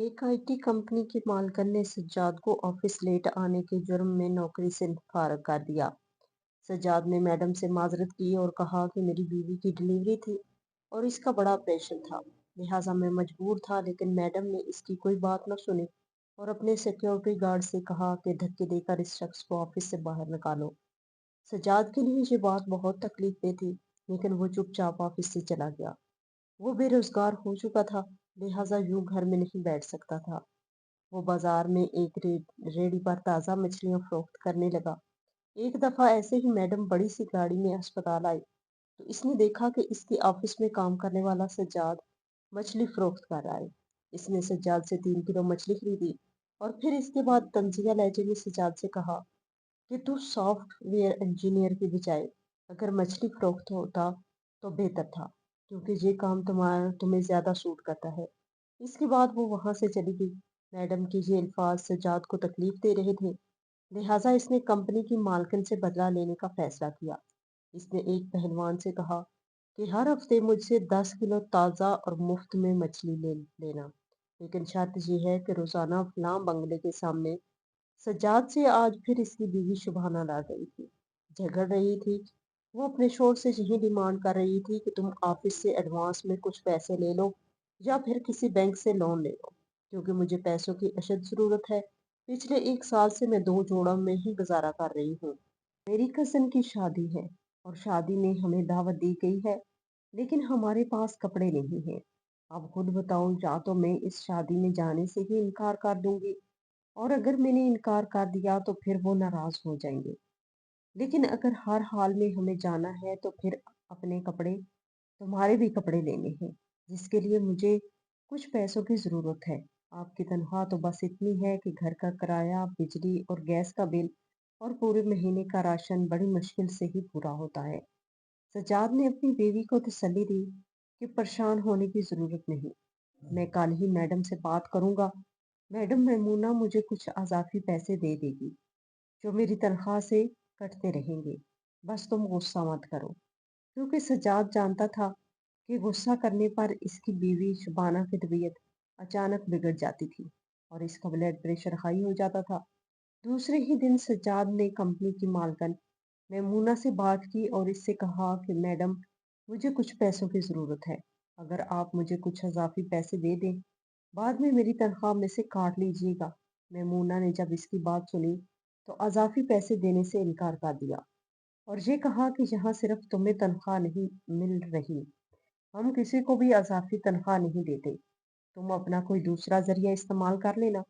एक IT company के मालिक ने सज्जाद को ऑफिस लेट आने के जुर्म में नौकरी से फारग कर दिया। सज्जाद ने मैडम से माजरत की और कहा कि मेरी बीवी की डिलीवरी थी और इसका बड़ा ऑपरेशन था, लिहाजा मैं मजबूर था। लेकिन मैडम ने इसकी कोई बात न सुनी और अपने सिक्योरिटी गार्ड से कहा कि धक्के देकर इस शख्स को ऑफिस से बाहर निकालो। सज्जाद के लिए ये बात बहुत तकलीफ दे थी, लेकिन वो चुपचाप ऑफिस से चला गया। वो बेरोजगार हो चुका था, लिहाजा यूं घर में नहीं बैठ सकता था। वो बाजार में एक रेडी पर ताज़ा मछलियां फरोख्त करने लगा। एक दफा ऐसे ही मैडम बड़ी सी गाड़ी में अस्पताल आई, तो इसने देखा कि इसके ऑफिस में काम करने वाला सज्जाद मछली फरोख्त कर रहा है। इसने सज्जाद से 3 किलो मछली खरीदी और फिर इसके बाद तंजिया लहजे में सज्जाद से कहा कि तू सॉफ्टवेयर इंजीनियर की बजाय अगर मछली फरोख्त होता तो बेहतर था, क्योंकि ये काम तुम्हारा तुम्हें ज्यादा सूट करता है। इसके बाद वो वहां से चली गई। मैडम के ये अल्फाज सज्जाद को तकलीफ दे रहे थे, लिहाजा इसने कंपनी की मालकिन से बदला लेने का फैसला किया। इसने एक पहलवान से कहा कि हर हफ्ते मुझसे 10 किलो ताज़ा और मुफ्त में मछली ले लेना, लेकिन शर्त यह है कि रोजाना फलां बंगले के सामने। सज्जाद से आज फिर इसकी बीवी शुभाना ला गई थी, झगड़ रही थी। वो अपने शोर से यही डिमांड कर रही थी कि तुम ऑफिस से एडवांस में कुछ पैसे ले लो या फिर किसी बैंक से लोन ले लो, क्योंकि मुझे पैसों की अशद जरूरत है। पिछले 1 साल से मैं दो जोड़ों में ही गुजारा कर रही हूँ। मेरी कजिन की शादी है और शादी में हमें दावत दी गई है, लेकिन हमारे पास कपड़े नहीं हैं। अब खुद बताओ, या तो मैं इस शादी में जाने से ही इनकार कर दूंगी, और अगर मैंने इनकार कर दिया तो फिर वो नाराज हो जाएंगे। लेकिन अगर हर हाल में हमें जाना है तो फिर अपने कपड़े, तुम्हारे भी कपड़े लेने हैं, जिसके लिए मुझे कुछ पैसों की जरूरत है। आपकी तनख्वाह तो बस इतनी है कि घर का किराया, बिजली और गैस का बिल और पूरे महीने का राशन बड़ी मुश्किल से ही पूरा होता है। सज्जाद ने अपनी बीवी को तसल्ली दी कि परेशान होने की जरूरत नहीं, मैं कल ही मैडम से बात करूंगा। मैडम मैमूना मुझे कुछ अजाफी पैसे दे देगी, जो मेरी तनख्वाह से कटते रहेंगे। बस तुम गुस्सा मत करो, क्योंकि सज्जाद जानता था कि गुस्सा करने पर इसकी बीवी शुबाना की तबीयत अचानक बिगड़ जाती थी और इसका ब्लड प्रेशर हाई हो जाता था। दूसरे ही दिन सज्जाद ने कंपनी की मालकन मैमूना से बात की और इससे कहा कि मैडम, मुझे कुछ पैसों की ज़रूरत है। अगर आप मुझे कुछ इजाफी पैसे दे दें, बाद में मेरी तनख्वाह में से काट लीजिएगा। मैमूना ने जब इसकी बात सुनी तो अजाफी पैसे देने से इनकार कर दिया और ये कहा कि यहाँ सिर्फ तुम्हें तनख्वाह नहीं मिल रही, हम किसी को भी अजाफी तनख्वाह नहीं देते। तुम अपना कोई दूसरा जरिया इस्तेमाल कर लेना।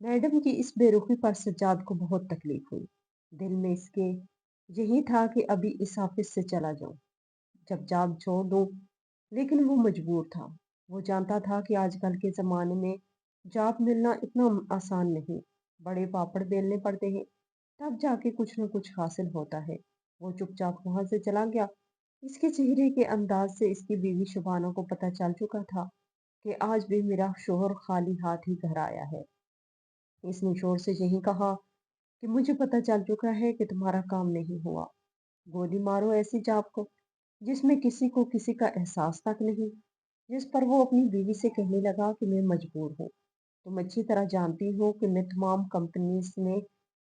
मैडम की इस बेरुखी पर सज्जाद को बहुत तकलीफ हुई। दिल में इसके यही था कि अभी इस ऑफिस से चला जाऊं, जब जॉब छोड़ दूं। लेकिन वो मजबूर था। वो जानता था कि आजकल के ज़माने में जॉब मिलना इतना आसान नहीं, बड़े पापड़ बेलने पड़ते हैं, तब जाके कुछ न कुछ हासिल होता है। वो चुपचाप वहां से चला गया। इसके चेहरे के अंदाज से इसकी बीवी शुबाना को पता चल चुका था कि आज भी मेरा शोहर खाली हाथ ही घर आया है। इसने शोर से यही कहा कि मुझे पता चल चुका है कि तुम्हारा काम नहीं हुआ। गोली मारो ऐसी जाप को जिसमें किसी को किसी का एहसास तक नहीं। जिस पर वो अपनी बीवी से कहने लगा कि मैं मजबूर हूँ। तुम अच्छी तरह जानती हो कि मैं तमाम कंपनीज में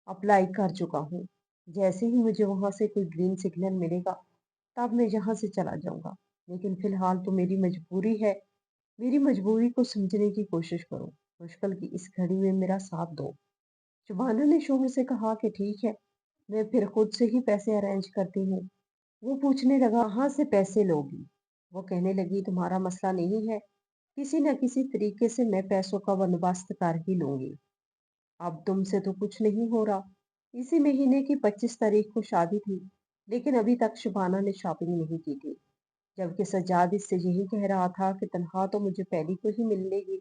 अप्लाई कर चुका हूँ। जैसे ही मुझे वहां से कोई ग्रीन सिग्नल मिलेगा, तब मैं यहाँ से चला जाऊंगा। लेकिन फिलहाल तो मेरी मजबूरी है। मेरी मजबूरी को समझने की कोशिश करो। मुश्किल की इस घड़ी में मेरा साथ दो। शुभाना ने शोहर से कहा कि ठीक है, मैं फिर खुद से ही पैसे अरेंज करती हूँ। वो पूछने लगा, कहाँ से पैसे लोगी? वो कहने लगी, तुम्हारा मसला नहीं है, किसी न किसी तरीके से मैं पैसों का बंदोबस्त कर ही लूंगी। अब तुमसे तो कुछ नहीं हो रहा। इसी महीने की 25 तारीख को शादी थी, लेकिन अभी तक शुभाना ने शॉपिंग नहीं की थी। जबकि सज्जाद इससे यही कह रहा था कि तनख्वाह तो मुझे पहली को ही मिलेगी,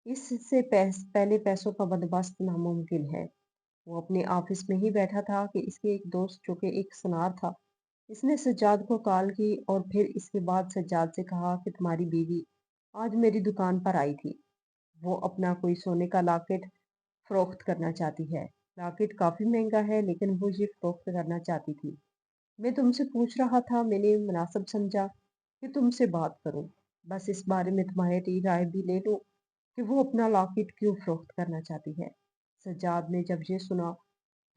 इससे पहले पैसों का बंदोबस्त नामुमकिन है। वो अपने ऑफिस में ही बैठा था कि इसके एक दोस्त, जो कि एक सुनार था, इसने सज्जाद को कॉल की और फिर इसके बाद सज्जाद से कहा कि तुम्हारी बीवी आज मेरी दुकान पर आई थी। वो अपना कोई सोने का लॉकेट फरोख्त करना चाहती है। लॉकेट काफी महंगा है, लेकिन वो ये फरोख्त करना चाहती थी। मैं तुमसे पूछ रहा था, मैंने मुनासिब समझा कि तुमसे बात करूं। बस इस बारे में तुम्हारी राय भी ले लूं। कि वो अपना लॉकेट क्यों फ़रोख्त करना चाहती है। सज्जाद ने जब ये सुना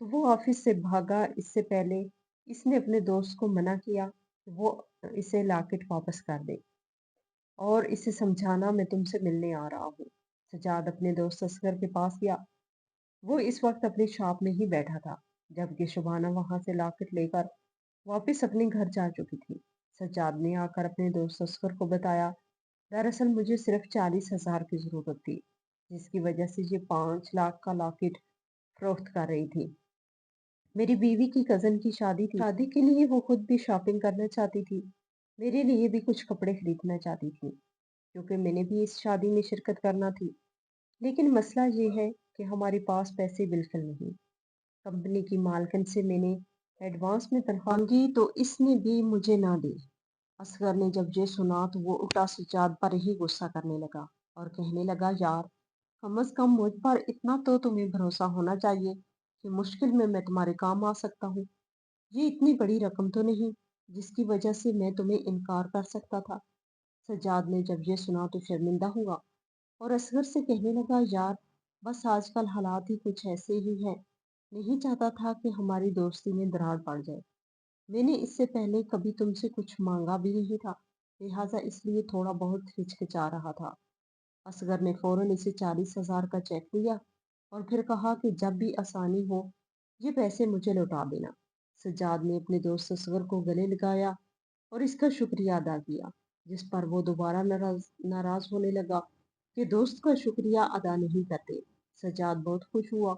तो वो ऑफ़िस से भागा। इससे पहले इसने अपने दोस्त को मना किया कि वो इसे लॉकेट वापस कर दे और इसे समझाना, मैं तुमसे मिलने आ रहा हूँ। सज्जाद अपने दोस्त असगर के पास गया। वो इस वक़्त अपनी शॉप में ही बैठा था, जबकि शुबाना वहाँ से लॉकेट लेकर वापस अपने घर जा चुकी थी। सज्जाद ने आकर अपने दोस्त असगर को बताया, दरअसल मुझे सिर्फ 40,000 की ज़रूरत थी, जिसकी वजह से ये 5 लाख का लॉकेट फ़रोख्त कर रही थी। मेरी बीवी की कज़न की शादी थी। शादी के लिए वो खुद भी शॉपिंग करना चाहती थी। मेरे लिए भी कुछ कपड़े खरीदना चाहती थी, क्योंकि मैंने भी इस शादी में शिरकत करना थी। लेकिन मसला ये है कि हमारे पास पैसे बिल्कुल नहीं। कंपनी की मालकिन से मैंने एडवांस में तनख्वाह मांगी तो इसने भी मुझे ना दी। असगर ने जब ये सुना तो वो उल्टा सज्जाद पर ही गुस्सा करने लगा और कहने लगा, यार, कम से कम मुझ पर इतना तो तुम्हें भरोसा होना चाहिए कि मुश्किल में मैं तुम्हारे काम आ सकता हूँ। ये इतनी बड़ी रकम तो नहीं जिसकी वजह से मैं तुम्हें इनकार कर सकता था। सज्जाद ने जब ये सुना तो शर्मिंदा हुआ और असगर से कहने लगा, यार, बस आजकल हालात ही कुछ ऐसे ही हैं। नहीं चाहता था कि हमारी दोस्ती में दरार पड़ जाए। मैंने इससे पहले कभी तुमसे कुछ मांगा भी नहीं था, लिहाजा इसलिए थोड़ा बहुत हिचकिचा रहा था। असगर ने फौरन इसे 40,000 का चेक दिया और फिर कहा कि जब भी आसानी हो ये पैसे मुझे लौटा देना। सज्जाद ने अपने दोस्त असगर को गले लगाया और इसका शुक्रिया अदा किया, जिस पर वो दोबारा नाराज नाराज होने लगा कि दोस्त का शुक्रिया अदा नहीं करते। सज्जाद बहुत खुश हुआ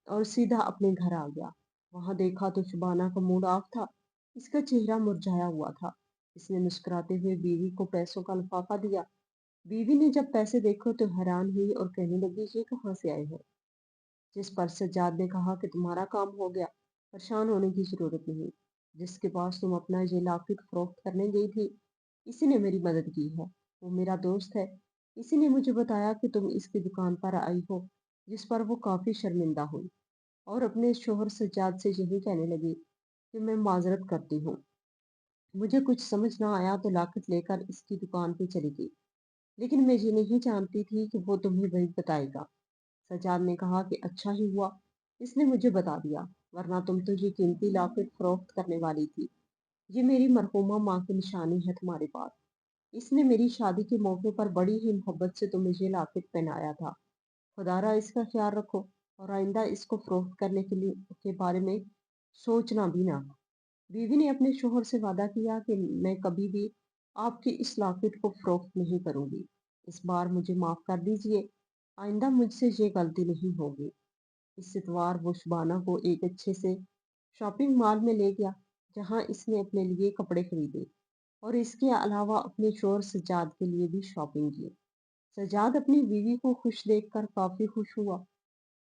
और सीधा अपने घर आ गया। वहां देखा तो शुबाना का मूड ऑफ था। इसका चेहरा मुरझाया हुआ था। इसने मुस्कुराते हुए बीवी को पैसों का लिफाफा दिया। बीवी ने जब पैसे देखो तो हैरान हुई और कहने लगी, ये कहाँ से आए हैं। जिस पर सज्जाद ने कहा कि तुम्हारा काम हो गया, परेशान होने की जरूरत नहीं। जिसके पास तुम अपना ये लॉकेट फरोख्त करने गई थी, इसी ने मेरी मदद की है। वो मेरा दोस्त है। इसी ने मुझे बताया कि तुम इसकी दुकान पर आई हो। जिस पर वो काफी शर्मिंदा हुई और अपने शोहर सज्जाद से यही कहने लगी कि मैं माजरत करती हूँ, मुझे कुछ समझ ना आया तो लाकत लेकर इसकी दुकान पे चली गई। लेकिन मैं ये नहीं जानती थी कि वो तुम्हें वही बताएगा। सज्जाद ने कहा कि अच्छा ही हुआ इसने मुझे बता दिया, वरना तुम तो ये कीमती लॉकेट फरोख्त करने वाली थी। ये मेरी मरहूमा माँ की निशानी है तुम्हारे पास। इसने मेरी शादी के मौके पर बड़ी ही मोहब्बत से तुम्हें ये लॉकेट पहनाया था। खुदारा इसका ख्याल रखो और आइंदा इसको फरोख्त करने के बारे में सोचना भी ना। बीवी ने अपने शोहर से वादा किया कि मैं कभी भी आपकी इस लॉकेट को फरोख्त नहीं करूंगी। इस बार मुझे माफ कर दीजिए। आइंदा मुझसे ये गलती नहीं होगी। इस इतवार वो शुबाना को एक अच्छे से शॉपिंग मॉल में ले गया, जहां इसने अपने लिए कपड़े खरीदे और इसके अलावा अपने शोहर सज्जाद के लिए भी शॉपिंग की। सज्जाद अपनी बीवी को खुश देखकर काफी खुश हुआ।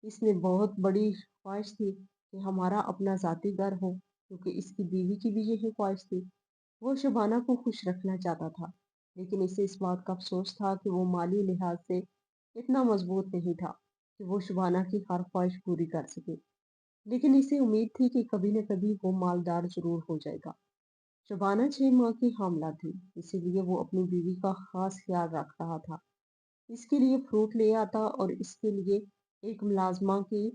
इसने बहुत बड़ी ख्वाहिश थी कि हमारा अपना ज़ाती घर हो, क्योंकि इसकी बीवी की भी यही ख्वाहिश थी। वो शबाना को खुश रखना चाहता था, लेकिन इसे इस बात का अफसोस था कि वो माली लिहाज से इतना मजबूत नहीं था कि वो शबाना की हर ख्वाहिश पूरी कर सके। लेकिन इसे उम्मीद थी कि कभी न कभी वो मालदार जरूर हो जाएगा। शबाना 6 माह की हामला थी, इसीलिए वो अपनी बीवी का खास ख्याल रख रहा था। इसके लिए फ्रूट ले आता और इसके लिए एक मुलाजमा की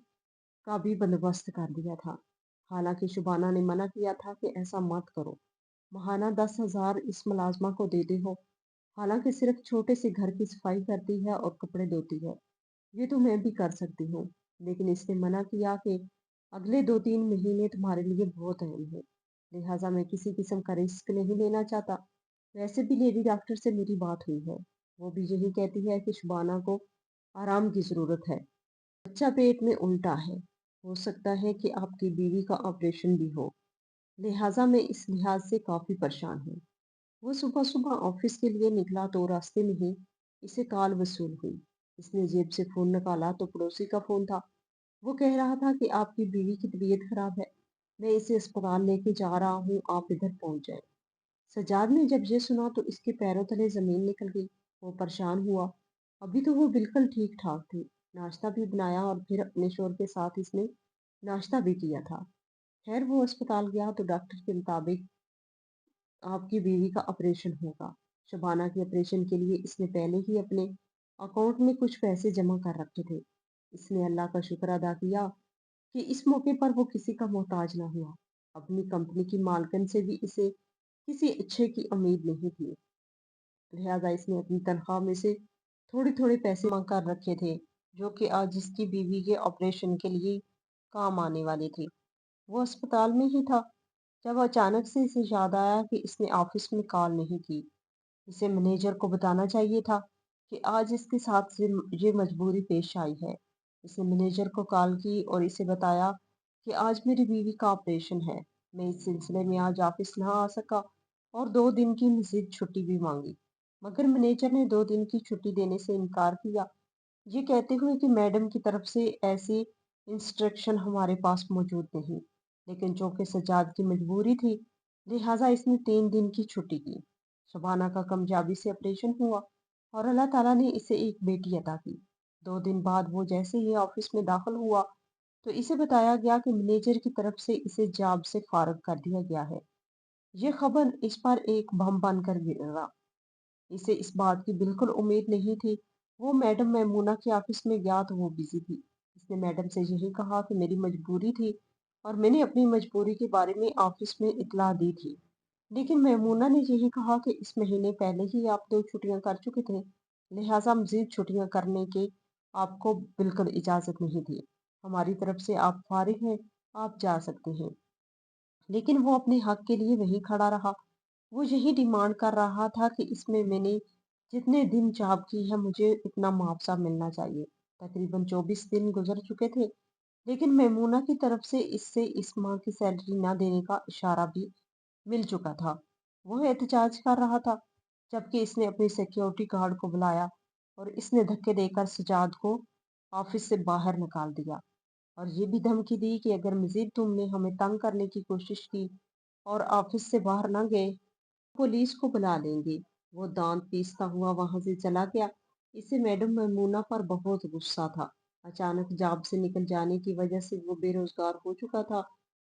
का भी बंदोबस्त कर दिया था। हालांकि शुबाना ने मना किया था कि ऐसा मत करो, महाना 10,000 इस मुलाजमा को देते हो। हालांकि सिर्फ छोटे से घर की सफाई करती है और कपड़े धोती है, ये तो मैं भी कर सकती हूँ। लेकिन इसने मना किया कि अगले 2-3 महीने तुम्हारे लिए बहुत अहम है, लिहाजा मैं किसी किस्म का रिस्क नहीं लेना चाहता। वैसे भी लेडी डॉक्टर से मेरी बात हुई है, वो भी यही कहती है कि शुबाना को आराम की जरूरत है। बच्चा पेट में उल्टा है। हो सकता है कि आपकी बीवी का ऑपरेशन भी हो, लिहाजा मैं इस लिहाज से काफी परेशान हूँ। वो सुबह सुबह ऑफिस के लिए निकला तो रास्ते में ही इसे कॉल वसूल हुई। इसने जेब से फोन निकाला तो पड़ोसी का फोन था। वो कह रहा था कि आपकी बीवी की तबीयत खराब है, मैं इसे अस्पताल लेके जा रहा हूँ, आप इधर पहुंच जाए। सज्जाद ने जब ये सुना तो इसके पैरों तले जमीन निकल गई। वो परेशान हुआ। अभी तो वो बिल्कुल ठीक ठाक थी। नाश्ता भी बनाया और फिर अपने शोहर के साथ इसने नाश्ता भी किया था। खैर वो अस्पताल गया तो डॉक्टर के मुताबिक आपकी बीवी का ऑपरेशन होगा। शबाना के ऑपरेशन के लिए इसने पहले ही अपने अकाउंट में कुछ पैसे जमा कर रखे थे। इसने अल्लाह का शुक्र अदा किया कि इस मौके पर वो किसी का मोहताज ना हुआ। अपनी कंपनी की मालकिन से भी इसे किसी अच्छे की उम्मीद नहीं थी, लिहाजा इसने अपनी तनख्वाह में से थोड़े-थोड़े पैसे जमा कर रखे थे, जो कि आज इसकी बीवी के ऑपरेशन के लिए काम आने वाले थे। वो अस्पताल में ही था जब अचानक से इसे याद आया कि इसने ऑफिस में कॉल नहीं की। इसे मैनेजर को बताना चाहिए था कि आज इसके साथ ये मजबूरी पेश आई है। इसने मैनेजर को कॉल की और इसे बताया कि आज मेरी बीवी का ऑपरेशन है। मैं इस सिलसिले में आज ऑफिस ना आ सका और 2 दिन की मजीद छुट्टी भी मांगी, मगर मैनेजर ने 2 दिन की छुट्टी देने से इनकार किया, ये कहते हुए कि मैडम की तरफ से ऐसी इंस्ट्रक्शन हमारे पास मौजूद नहीं। लेकिन चूंकि सज्जाद की मजबूरी थी, लिहाजा इसने 3 दिन की छुट्टी की। शबाना का कामयाबी से ऑपरेशन हुआ और अल्लाह ताला ने इसे एक बेटी अता की। 2 दिन बाद वो जैसे ही ऑफिस में दाखिल हुआ तो इसे बताया गया कि मैनेजर की तरफ से इसे जॉब से फारिग कर दिया गया है। ये खबर इस पर एक बम बनकर गिरा। इसे इस बात की बिल्कुल उम्मीद नहीं थी। वो मैडम मैमूना के ऑफिस में गया तो वो बिजी थी। इसने मैडम से यही कहा कि मेरी मजबूरी थी और मैंने अपनी मजबूरी के बारे में ऑफिस में इतला दी थी। लेकिन मैमूना ने यही कहा कि इस महीने पहले ही आप 2 छुट्टियां कर चुके थे, लिहाजा मजीद छुट्टियां करने की आपको बिल्कुल इजाजत नहीं थी। हमारी तरफ से आप फारिग हैं, आप जा सकते हैं। लेकिन वो अपने हक के लिए वहीं खड़ा रहा। वो यही डिमांड कर रहा था कि इसमें मैंने जितने दिन जॉब की है मुझे उतना मुआवजा मिलना चाहिए। तकरीबन 24 दिन गुजर चुके थे, लेकिन मैमूना की तरफ से इससे इस माह की सैलरी न देने का इशारा भी मिल चुका था। वो एहतजाज कर रहा था, जबकि इसने अपने सिक्योरिटी गार्ड को बुलाया और इसने धक्के देकर सजाद को ऑफिस से बाहर निकाल दिया और ये भी धमकी दी कि अगर मजीद तुमने हमें तंग करने की कोशिश की और ऑफिस से बाहर ना गए, पुलिस को बुला लेंगे। वो दांत पीसता हुआ वहां से चला गया। इसे मैडम मैमूना पर बहुत गुस्सा था। अचानक जॉब से निकल जाने की वजह से वो बेरोजगार हो चुका था,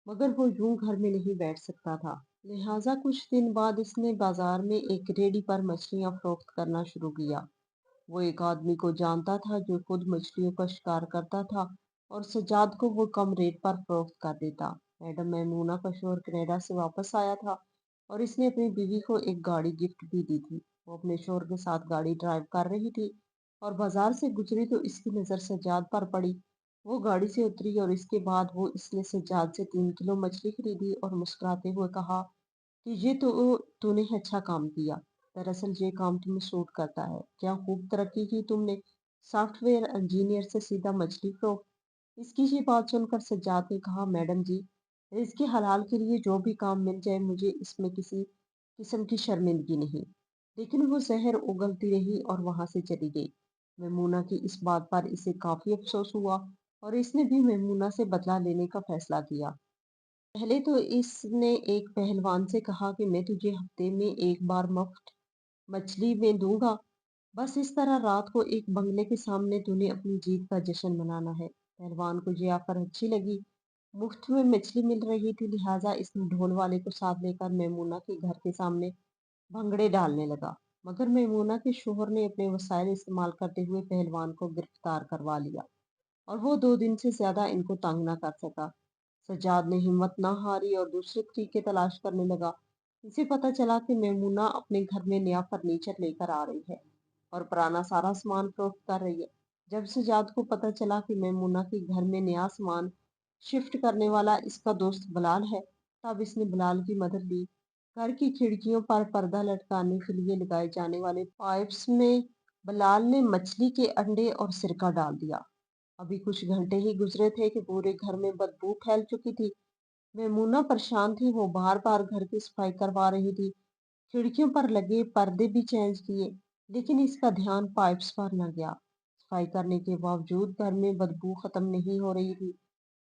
मगर वो यूं घर में नहीं बैठ सकता था। लिहाजा कुछ दिन बाद इसने बाजार में एक रेडी पर मछलियां फरोख्त करना शुरू किया। वो एक आदमी को जानता था जो खुद मछलियों का शिकार करता था और सज्जाद को वो कम रेट पर फरोख्त कर देता। मैडम मैमूना का शोहर कनाडा से वापस आया था और इसने अपनी बीवी को एक गाड़ी गिफ्ट भी दी थी। वो अपने शोहर के साथ गाड़ी ड्राइव कर रही थी और बाजार से गुजरी तो इसकी नज़र सज्जाद पर पड़ी। वो गाड़ी से उतरी और इसके बाद वो इसने सज्जाद से 3 किलो मछली खरीदी और मुस्कुराते हुए कहा कि ये तो तूने अच्छा काम किया। दरअसल ये काम तुम्हें सूट करता है। क्या खूब तरक्की की तुमने, सॉफ्टवेयर इंजीनियर से सीधा मछली फरोख्त। इसकी ये बात सुनकर सज्जाद ने कहा, मैडम जी, रिज़्क़ हलाल के लिए जो भी काम मिल जाए मुझे इसमें किसी किस्म की शर्मिंदगी नहीं। लेकिन वो जहर उगलती रही और वहां से चली गई। मैमूना की इस बात पर इसे काफी अफसोस हुआ और इसने भी मैमूना से बदला लेने का फैसला किया। पहले तो इसने एक पहलवान से कहा कि मैं तुझे हफ्ते में एक बार मुफ्त मछली में दूंगा। बस इस तरह रात को एक बंगले के सामने तूने अपनी जीत का जश्न मनाना है। पहलवान को ये ऑफर अच्छी लगी। मुफ्त में मछली मिल रही थी, लिहाजा इसने ढोल वाले को साथ लेकर मैमूना के घर के सामने भंगड़े डालने लगा। मगर मैमूना के शोहर ने अपने वसाइल इस्तेमाल करते हुए पहलवान को गिरफ्तार करवा लिया और वो 2 दिन से ज्यादा इनको तंग न कर सका। सज्जाद ने हिम्मत न हारी और दूसरे तरीके तलाश करने लगा। इसे पता चला कि मैमूना अपने घर में नया फर्नीचर लेकर आ रही है और पुराना सारा सामान फरोख्त कर रही है। जब सज्जाद को पता चला कि मैमूना के घर में नया सामान शिफ्ट करने वाला इसका दोस्त बिलाल है, तब इसने बिलाल की मदद ली। घर की खिड़कियों पर पर्दा लटकाने के लिए लगाए जाने वाले पाइप्स में बिलाल ने मछली के अंडे और सिरका डाल दिया। अभी कुछ घंटे ही गुजरे थे कि पूरे घर में बदबू फैल चुकी थी। मैमूना परेशान थी। वो बार बार घर की सफाई करवा रही थी, खिड़कियों पर लगे पर्दे भी चेंज किए, लेकिन इसका ध्यान पाइप्स पर न गया। सफाई करने के बावजूद घर में बदबू खत्म नहीं हो रही थी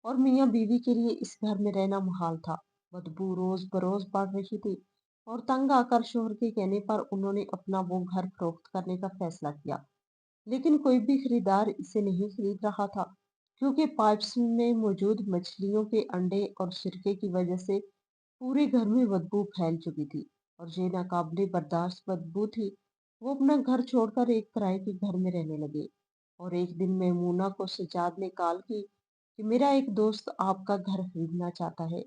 और मियाँ बीवी के लिए इस घर में रहना मुहाल था। बदबू रोज बरोज बढ़ रही थी और तंग आकर शोहर के कहने पर उन्होंने अपना वो घर फरोख्त करने का फैसला किया। लेकिन कोई भी खरीदार इसे नहीं खरीद रहा था, क्योंकि पाइप्स में मौजूद मछलियों के अंडे और सिरके की वजह से पूरे घर में बदबू फैल चुकी थी और ये नाकाबिले बर्दाश्त बदबू थी। वो अपना घर छोड़कर एक किराए के घर में रहने लगे। और एक दिन मैमूना को सज्जाद ने कॉल की कि मेरा एक दोस्त आपका घर खरीदना चाहता है।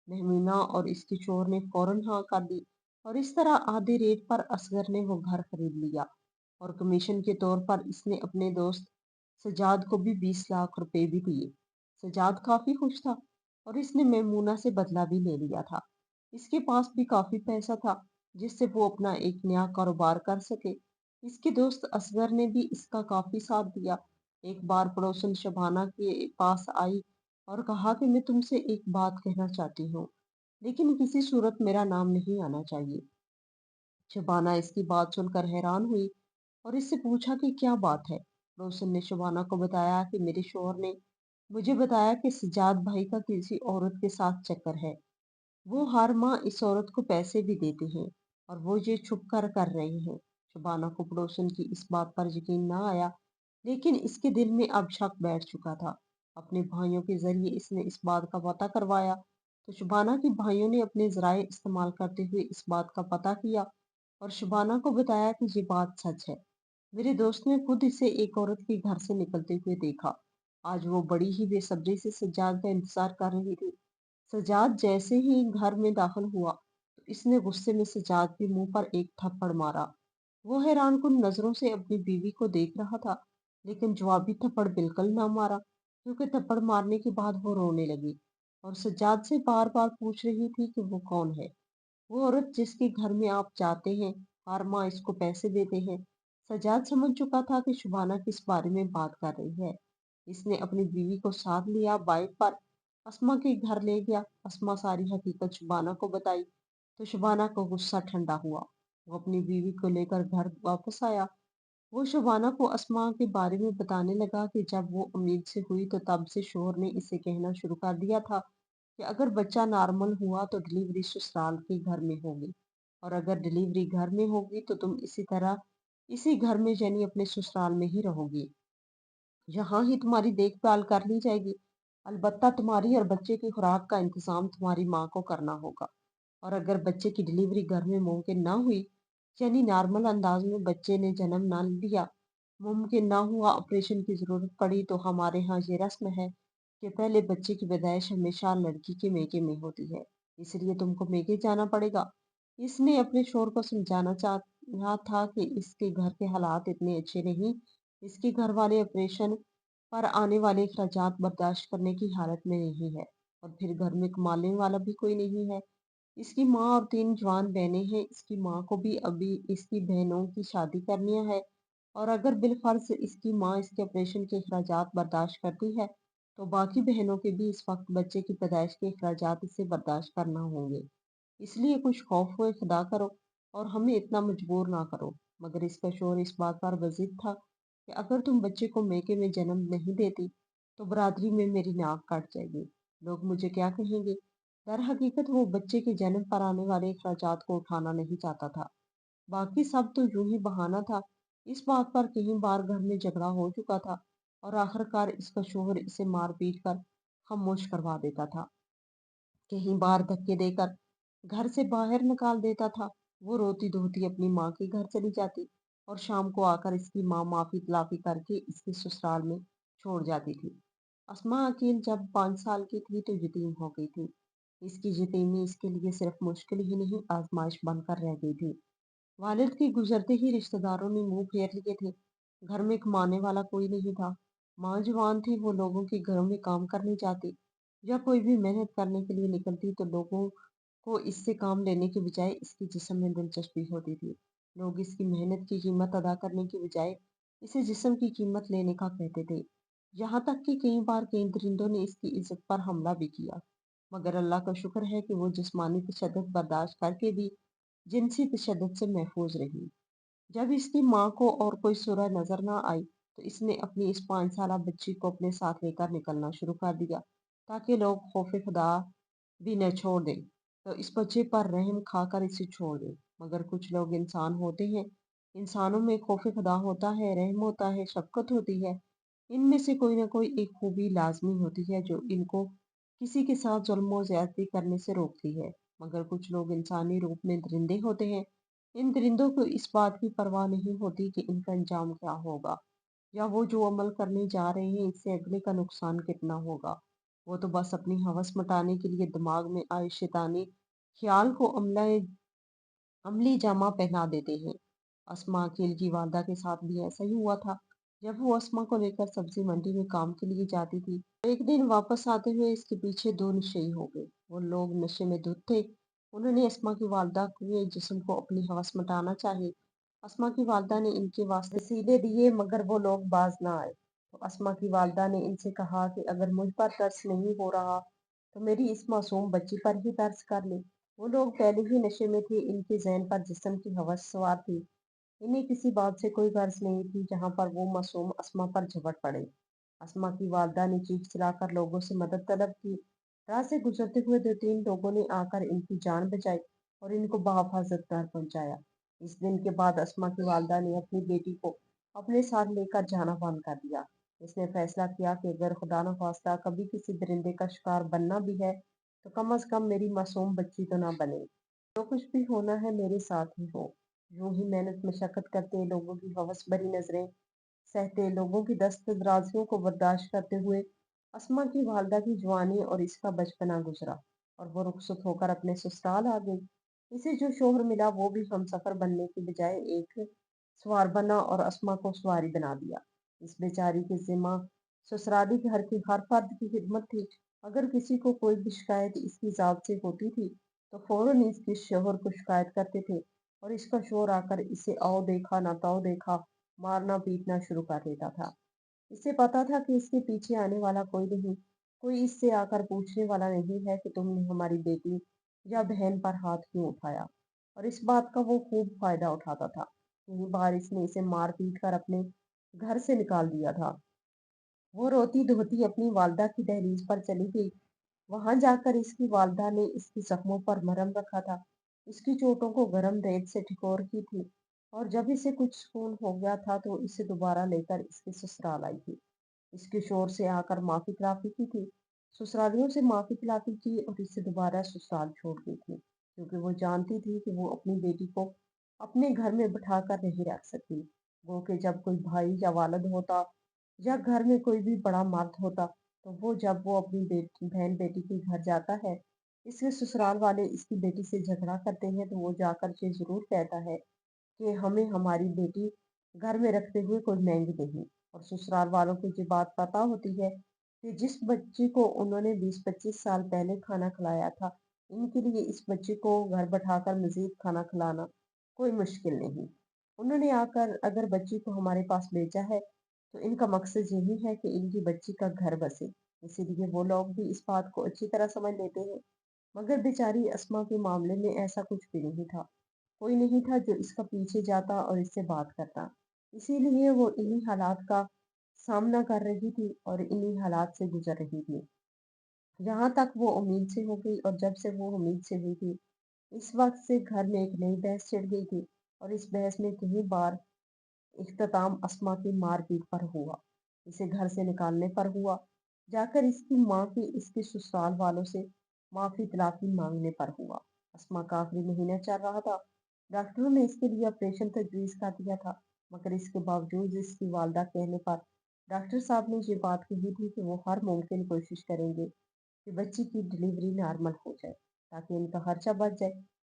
मैमूना और इसके शोहर ने फौरन हाँ कर दी और इस तरह आधे रेट पर असगर ने वो घर खरीद लिया। और कमीशन के तौर पर इसने अपने दोस्त सज्जाद को भी 20 लाख रुपए भी दिए। सज्जाद काफी खुश था और इसने मैमूना से बदला भी ले लिया था। इसके पास भी काफी पैसा था जिससे वो अपना एक नया कारोबार कर सके। इसके दोस्त असगर ने भी इसका काफी साथ दिया। एक बार पड़ोसन शबाना के पास आई और कहा कि मैं तुमसे एक बात कहना चाहती हूँ, लेकिन किसी सूरत मेरा नाम नहीं आना चाहिए। शबाना इसकी बात सुनकर हैरान हुई और इससे पूछा कि क्या बात है। रोशन ने शबाना को बताया कि मेरे शौहर ने मुझे बताया कि सज्जाद भाई का किसी औरत के साथ चक्कर है। वो हर माह इस औरत को पैसे भी देते हैं और वो ये छुप कर रहे हैं। शबाना को पड़ोसन की इस बात पर यकीन ना आया, लेकिन इसके दिल में अब शक बैठ चुका था। अपने भाइयों के जरिए इसने इस बात का पता करवाया तो शबाना के भाइयों ने अपने जराये इस्तेमाल करते हुए इस बात का पता किया और शबाना को बताया कि ये बात सच है। मेरे दोस्त ने खुद इसे एक औरत के घर से निकलते हुए देखा। आज वो बड़ी ही बेसब्री से सज्जाद का इंतजार कर रही थी। सज्जाद जैसे ही घर में दाखिल हुआ तो इसने गुस्से में सज्जाद के मुंह पर एक थप्पड़ मारा। वो हैरानकुन नजरों से अपनी बीवी को देख रहा था, लेकिन जवाबी थप्पड़ बिल्कुल ना मारा, क्योंकि थप्पड़ मारने के बाद वो रोने लगी और सज्जाद से बार बार पूछ रही थी कि वो कौन है। वो औरत जिसके घर में आप जाते हैं, हर माह इसको पैसे देते हैं। सज्जाद समझ चुका था कि शुभाना किस बारे में बात कर रही है। इसने अपनी बीवी को साथ लिया, बाइक पर अस्मा के घर ले गया। अस्मा सारी हकीकत शुभाना को बताई तो शुभाना को गुस्सा ठंडा हुआ। वो अपनी बीवी को लेकर घर वापस आया। वो शबाना को अस्मा के बारे में बताने लगा कि जब वो उम्मीद से हुई तो तब से शोहर ने इसे कहना शुरू कर दिया था कि अगर बच्चा नॉर्मल हुआ तो डिलीवरी ससुराल के घर में होगी, और अगर डिलीवरी घर में होगी तो तुम इसी तरह इसी घर में यानी अपने ससुराल में ही रहोगी। यहाँ ही तुम्हारी देखभाल कर ली जाएगी। अलबत्ता तुम्हारी और बच्चे की खुराक का इंतजाम तुम्हारी माँ को करना होगा। और अगर बच्चे की डिलीवरी घर में मुमकिन ना हुई, यानी नॉर्मल अंदाज में बच्चे ने जन्म ना लिया, मुमकिन ना हुआ, ऑपरेशन की जरूरत पड़ी, तो हमारे यहाँ ये रस्म है कि पहले बच्चे की पैदाइश हमेशा लड़की के मेके में होती है, इसलिए तुमको मेके जाना पड़ेगा। इसने अपने शोहर को समझाना चाहा था कि इसके घर के हालात इतने अच्छे नहीं, इसके घर वाले ऑपरेशन पर आने वाले अखराजात बर्दाश्त करने की हालत में नहीं है, और फिर घर में कमाने वाला भी कोई नहीं है। इसकी माँ और 3 जवान बहनें हैं। इसकी माँ को भी अभी इसकी बहनों की शादी करनी है, और अगर बिलफर्ज इसकी माँ इसके ऑपरेशन के अखराजात बर्दाश्त करती है, तो बाकी बहनों के भी इस वक्त बच्चे की पैदाइश के अखराजात इसे बर्दाश्त करना होंगे। इसलिए कुछ खौफ हुए खुदा करो और हमें इतना मजबूर ना करो। मगर इसका शोर इस बात पर बजिद था कि अगर तुम बच्चे को मेके में जन्म नहीं देती, तो बरादरी में मेरी नाक कट जाएगी। लोग मुझे क्या कहेंगे? दर हकीकत वो बच्चे के जन्म पर आने वाले अखराजात को उठाना नहीं चाहता था। बाकी सब तो यूं ही बहाना था। इस बात पर कई बार घर में झगड़ा हो चुका था और आखिरकार इसका शोहर इसे मार पीट कर खामोश करवा देता था। कई बार धक्के देकर घर से बाहर निकाल देता था। वो रोती धोती अपनी माँ के घर चली जाती और शाम को आकर इसकी माँ माफी तलाफी करके इसके ससुराल में छोड़ जाती थी। अस्मा अकील जब 5 साल की थी तो यतीम हो गई थी। इसकी यतीमी इसके लिए सिर्फ मुश्किल ही नहीं, आजमाइश बनकर रह गई थी। वालिद के गुजरते ही रिश्तेदारों ने मुंह फेर लिए थे। घर में कमाने वाला कोई नहीं था। माँ जवान थी, वो लोगों के घरों में काम करने जाती या कोई भी मेहनत करने के लिए निकलती तो लोगों को इससे काम लेने के बजाय इसके जिस्म में दिलचस्पी होती थी। लोग इसकी मेहनत की कीमत अदा करने के बजाय इसे जिस्म की कीमत लेने का कहते थे। यहाँ तक कि कई बार कई दरिंदों ने इसकी इज्जत पर हमला भी किया। मगर अल्लाह का शुक्र है कि वो जिस्मानी तशद्दुद बर्दाश्त करके भी जिनसी तशद्दुद से महफूज रही। जब इसकी माँ को और कोई सुरह नजर ना आई तो इसने अपनी इस 5 साला बच्ची को अपने साथ लेकर निकलना शुरू कर दिया, ताकि लोग खौफे खुदा भी न छोड़ दें, तो इस बच्चे पर रहम खाकर इसे छोड़ दें। मगर कुछ लोग इंसान होते हैं, इंसानों में खौफे खुदा होता है, रहम होता है, शफकत होती है। इनमें से कोई ना कोई एक खूबी लाजमी होती है जो इनको किसी के साथ जुल्म और ज्यादती करने से रोकती है। मगर कुछ लोग इंसानी रूप में दरिंदे होते हैं, इन درندوں کو اس بات کی پرواہ نہیں ہوتی کہ ان کا انجام کیا ہوگا یا وہ جو عمل کرنے جا رہے ہیں اس سے اگلے کا نقصان کتنا ہوگا۔ وہ تو بس اپنی ہوس مٹانے کے لیے دماغ میں آئے شیطانی خیال کو عملی جامہ پہنا دیتے ہیں۔ اسما عقیل کی والدہ کے ساتھ بھی ایسا ہی ہوا تھا۔ جب وہ اسما کو لے کر سبزی منڈی میں کام کے لیے جاتی تھی تو ایک دن واپس آتے ہوئے اس کے پیچھے دو نشئی ہو گئے۔ وہ لوگ نشے میں دھت تھے۔ انہوں نے اسما کی والدہ کے جسم کو اپنی ہوس مٹانا چاہی۔ اسما کی والدہ نے ان کے واسطے وسیلے دیے مگر وہ لوگ باز نہ آئے تو اسما کی والدہ نے ان سے کہا کہ اگر مجھ پر ترس نہیں ہو رہا تو میری اس معصوم بچی پر ہی ترس کر لے۔ وہ لوگ پہلے ہی نشے میں تھے، ان کے ذہن پر جسم کی ہوس سوار تھی۔ انہیں کسی بات سے کوئی غرض نہیں تھی جہاں پر وہ معصوم اسما پر جھپٹ پڑے۔ اسما کی والدہ نے چیخ چلا کر لوگوں سے مدد طلب کی۔ راہ سے گزرتے ہوئے دو تین لوگوں نے آ کر ان کی جان بچائی اور ان کو بحفاظت گھر پہنچایا۔ اس دن کے بعد اسما کی والدہ نے اپنی بیٹی کو اپنے ساتھ لے کر جانا بند کر دیا۔ اس نے فیصلہ کیا کہ اگر خدا نخواستہ کبھی کسی درندے کا شکار بننا بھی ہے تو کم از کم میری معصوم بچی تو نہ بنے۔ جو کچھ بھی ہونا ہے میرے ساتھ ہی ہو۔ یوں ہی محنت مشقت کرتے، لوگوں کی ہوس بھری نظریں سہتے، لوگوں کی دست درازیوں کو برداشت کرتے ہوئے اسما کی والدہ کی جوانی اور اس کا بچپنا گزرا اور وہ رخصت ہو کر اپنے سسرال آ گئی۔ اسے جو شوہر ملا وہ بھی ہمسفر بننے کے بجائے ایک سوار بنا اور اسما کو سواری بنا دیا۔ اس بیچاری کے ذمہ سسرالی گھر کے ہر فرد کی خدمت تھی۔ اگر کسی کو کوئی بھی شکایت اس کی ذات سے ہوتی تھی تو فوراً اس کے شوہر کو شکایت کرتے تھے اور اس کا شوہر آ کر اسے آؤ دیکھا نہ تاؤ دیکھا مارنا پیٹنا شروع کر دیتا تھا۔ اسے پتا تھا کہ اس کے پیچھے آنے والا کوئی نہیں، کوئی اس سے آ کر پوچھنے والا نہیں ہے کہ تم نے ہماری بیٹی یا بہن پر ہاتھ کیوں اٹھایا، اور اس بات کا وہ خوب فائدہ اٹھاتا تھا۔ کئی بار اس نے اسے مار پیٹ کر اپنے گھر سے نکال دیا تھا۔ وہ روتی دھوتی اپنی والدہ کی دہلیز پر چلی گئی۔ وہاں جا کر اس کی والدہ نے اس کی زخموں پر مرہم رکھا تھا، اس کی چوٹوں کو گرم ریت سے ٹھکور کی تھی، اور جب اسے کچھ سکون ہو گیا تھا تو اسے دوبارہ لے کر اس کے سسرال آئی تھی۔ اس کے شوہر سے آ کر معافی تلافی کی تھی، سسرالیوں سے معافی تلافی کی اور اسے دوبارہ سسرال چھوڑ گئی تھی، کیونکہ وہ جانتی تھی کہ وہ اپنی بیٹی کو اپنے گھر میں بٹھا کر نہیں رکھ سکتی۔ وہ کہ جب کوئی بھائی یا والد ہوتا یا گھر میں کوئی بھی بڑا مرد ہوتا تو وہ جب وہ اپنی بہن بیٹی کے گھر جاتا ہے، اس کے سسرال والے اس کی بیٹی سے جھگڑا کرتے ہیں تو وہ جا کر یہ ضرور کہتا ہے کہ ہمیں ہماری بیٹی گھر میں رکھتے ہوئے کوئی مینگ نہیں، اور سسرال والوں کو یہ بات پتا ہوتی ہے کہ جس بچی کو انہوں نے 20-25 سال پہلے کھانا کھلایا تھا، ان کے لیے اس بچے کو گھر بٹھا کر مزید کھانا کھلانا کوئی مشکل نہیں۔ انہوں نے آ کر اگر بچی کو ہمارے پاس بھیجا ہے تو ان کا مقصد یہی ہے کہ ان کی بچی کا گھر بسے، اسی لیے وہ لوگ بھی اس بات کو اچھی طرح سمجھ لیتے ہیں۔ مگر بیچاری اسما کے معاملے میں ایسا کچھ بھی نہیں تھا، کوئی نہیں تھا جو اس کا پیچھے جاتا اور اس سے بات کرتا، اسی لیے وہ انہی حالات کا سامنا کر رہی تھی اور انہی حالات سے گزر رہی تھی، جہاں تک وہ امید سے ہو گئی۔ اور جب سے وہ امید سے ہوئی تھی اس وقت سے گھر میں ایک نئی بحث چھڑ گئی تھی، اور اس بحث میں کئی بار اختتام اسما کی مار پیٹ پر ہوا، اسے گھر سے نکالنے پر ہوا، جا کر اس کی ماں کی اس کے سسرال والوں سے معافی تلافی مانگنے پر ہوا۔ اسما کا آخری مہینہ چل رہا تھا، ڈاکٹروں نے اس کے لیے آپریشن تجویز کر دیا تھا، مگر اس کے باوجود اس کی والدہ کہنے پر ڈاکٹر صاحب نے یہ بات کہی تھی کہ وہ ہر ممکن کوشش کریں گے کہ بچی کی ڈلیوری نارمل ہو جائے تاکہ ان کا خرچہ بچ جائے۔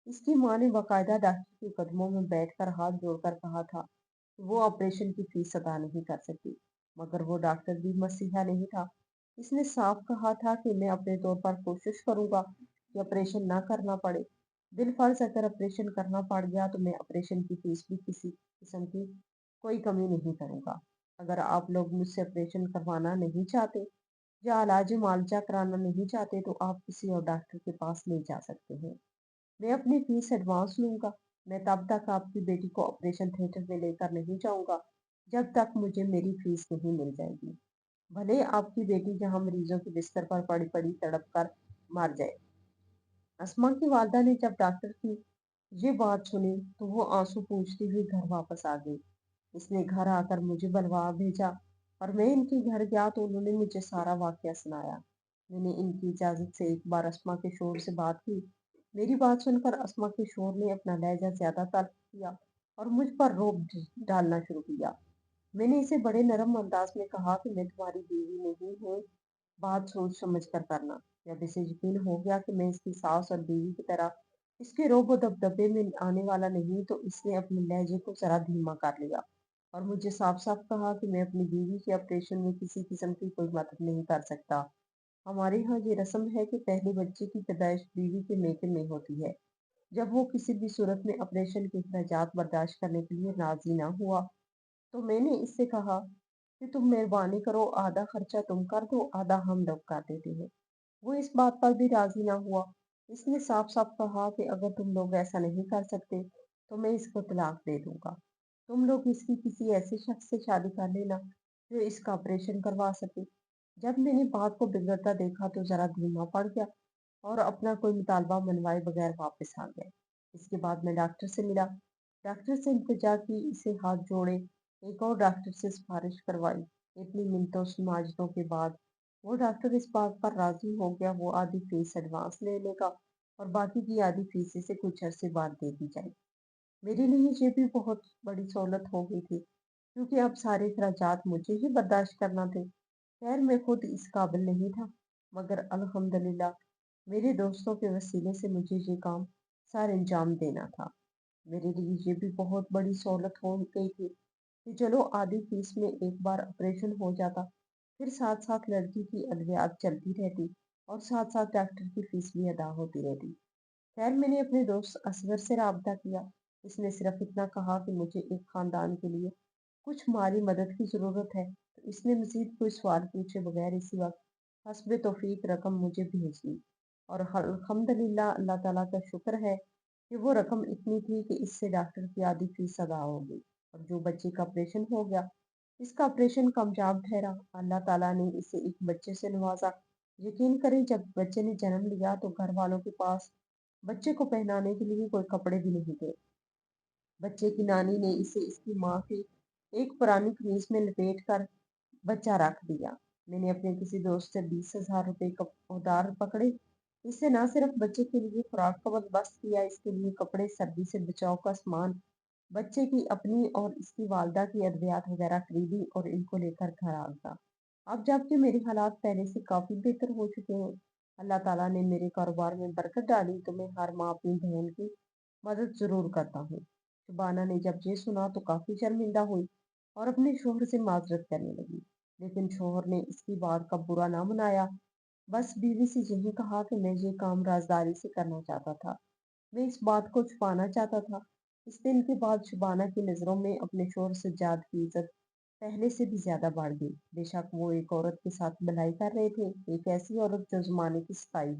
اس کی ماں نے باقاعدہ ڈاکٹر کے قدموں میں بیٹھ کر ہاتھ جوڑ کر کہا تھا کہ وہ آپریشن کی فیس ادا نہیں کر سکتی، مگر وہ ڈاکٹر بھی مسیحا نہیں تھا۔ اس نے صاف کہا تھا کہ میں اپنے طور پر کوشش کروں گا کہ آپریشن نہ کرنا پڑے، بالفرض اگر آپریشن کرنا پڑ گیا تو میں آپریشن کی فیس بھی کسی قسم کی کوئی کمی نہیں کروں گا۔ اگر آپ لوگ مجھ سے آپریشن کروانا نہیں چاہتے یا علاج معالجہ کرانا نہیں چاہتے تو آپ کسی اور ڈاکٹر کے پاس لے جا سکتے ہیں، میں اپنی فیس ایڈوانس لوں گا۔ میں تب تک آپ کی بیٹی کو آپریشن تھیٹر میں لے کر نہیں جاؤں گا جب تک مجھے میری فیس نہیں مل جائے گی، بھلے آپ کی بیٹی جہاں مریضوں کے بستر پر پڑی پڑی تڑپ کر مر جائے۔ اسما کی والدہ نے جب ڈاکٹر کی یہ بات سنی تو وہ آنسو پوچھتی ہوئی گھر واپس آ گئی۔ اس نے گھر آ کر مجھے بلوا بھیجا اور میں ان کے گھر گیا تو انہوں نے مجھے سارا واقعہ سنایا۔ میں نے ان کی اجازت سے ایک بار اسما کے شوہر سے بات کی۔ میری بات سن کر اسما کے شوہر نے اپنا لہجہ زیادہ تر किया और मुझ पर डालना शुरू किया। मैंने इसे बड़े नरम अंदाज में कहा कि मैं तुम्हारी बीवी नहीं हूँ, बात सोच समझ कर करना। जब इसे यकीन हो गया कि मैं इसकी सास और बीवी की तरह इसके रोब दबदबे में आने वाला नहीं, तो इसने अपने लहजे को जरा धीमा कर लिया और मुझे साफ साफ कहा कि मैं अपनी बीवी के ऑपरेशन में किसी किस्म की कोई मदद नहीं कर सकता। हमारे यहाँ ये रस्म है कि पहले बच्चे की पैदाइश बीवी के मेके में होती है। जब वो किसी भी सूरत में ऑपरेशन के अखराजात बर्दाश्त करने के लिए राजी ना हुआ, तो मैंने इससे कहा कि तुम मेहरबानी करो, आधा खर्चा तुम कर दो, आधा हम लोग कर देते हैं। वो इस बात पर भी राजी ना हुआ। इसने साफ साफ कहा कि अगर तुम लोग ऐसा नहीं कर सकते तो मैं इसको तलाक दे दूंगा। तुम लोग इसकी किसी ऐसे शख्स से शादी कर लेना जो इसका ऑपरेशन करवा सके। जब मैंने बात को बिगड़ता देखा तो जरा धीमा पड़ गया और अपना कोई मुतालबा मनवाए बगैर वापस आ गया। इसके बाद मैं डॉक्टर से मिला, डॉक्टर से इल्तिजा की, इसे हाथ जोड़े, एक और डॉक्टर से सिफारिश करवाई। इतनी मिन्नतों समाजतों के बाद वो डॉक्टर इस बात पर राजी हो गया वो आधी फीस एडवांस ले लेगा और बाकी की आधी फीस इसे कुछ अरसे बाद दे दी जाएगी। मेरे लिए ये भी बहुत बड़ी सहूलत हो गई थी क्योंकि अब सारे खर्चात मुझे ही बर्दाश्त करना थे। खैर मैं खुद इस काबिल नहीं था, मगर अल्हम्दुलिल्लाह मेरे दोस्तों के वसीले से मुझे ये काम सर अंजाम देना था। मेरे लिए ये भी बहुत बड़ी सहूलत हो गई थी कि चलो आधी फीस में एक बार ऑपरेशन हो जाता, फिर साथ साथ लड़की की अद्वियात चलती रहती और साथ साथ डॉक्टर की फीस भी अदा होती रहती। खैर मैंने अपने दोस्त असगर से राब्ता किया। इसने सिर्फ इतना कहा कि मुझे एक खानदान के लिए कुछ माली मदद की ज़रूरत है, तो इसने मज़ीद कोई सवाल पूछे बगैर इसी वक्त हस्बे तौफीक रकम मुझे भेज दी और अल्हम्दुलिल्लाह अल्लाह ताला का शुक्र है कि वो रकम इतनी थी कि इससे डॉक्टर की आधी फीस अदा हो गई और जो बच्चे का ऑपरेशन हो गया, इसका ऑपरेशन कामयाब ठहरा। अल्लाह ताला ने इसे एक बच्चे से नवाजा। यकीन करें जब बच्चे ने जन्म लिया तो घर वालों के पास बच्चे को पहनाने के लिए कोई कपड़े भी नहीं थे। बच्चे की नानी ने इसे इसकी माँ की एक पुरानी कमीज में लपेट कर बच्चा रख दिया। मैंने अपने किसी दोस्त से 20,000 रुपए का उधार पकड़े। इससे न सिर्फ बच्चे के लिए खुराक का बंदोबस्त किया, इसके लिए कपड़े, सर्दी से बचाव का सामान, बच्चे की अपनी और इसकी वालदा की अद्वियात वगैरह खरीदी और इनको लेकर घर आ गया। अब जबकि मेरे हालात पहले से काफी बेहतर हो चुके हैं, अल्लाह ताला ने मेरे कारोबार में बरकत डाली, तो मैं हर माँ अपनी बहन की मदद जरूर करता हूँ। शुबाना ने जब ये सुना तो काफी शर्मिंदा हुई और अपने शोहर से माजरत करने लगी, लेकिन शोहर ने इसकी बात का बुरा ना मनाया। बस बीवी से यही कहा कि मैं ये काम राजदारी से करना चाहता था, मैं इस बात को छुपाना चाहता था। इस दिन के बाद शुबाना की नज़रों में अपने शोहर सज्जाद की इज्जत पहले से भी ज्यादा बढ़ गई। बेशक वो एक औरत के साथ भलाई कर रहे थे, एक ऐसी औरत जो जमाने की सताई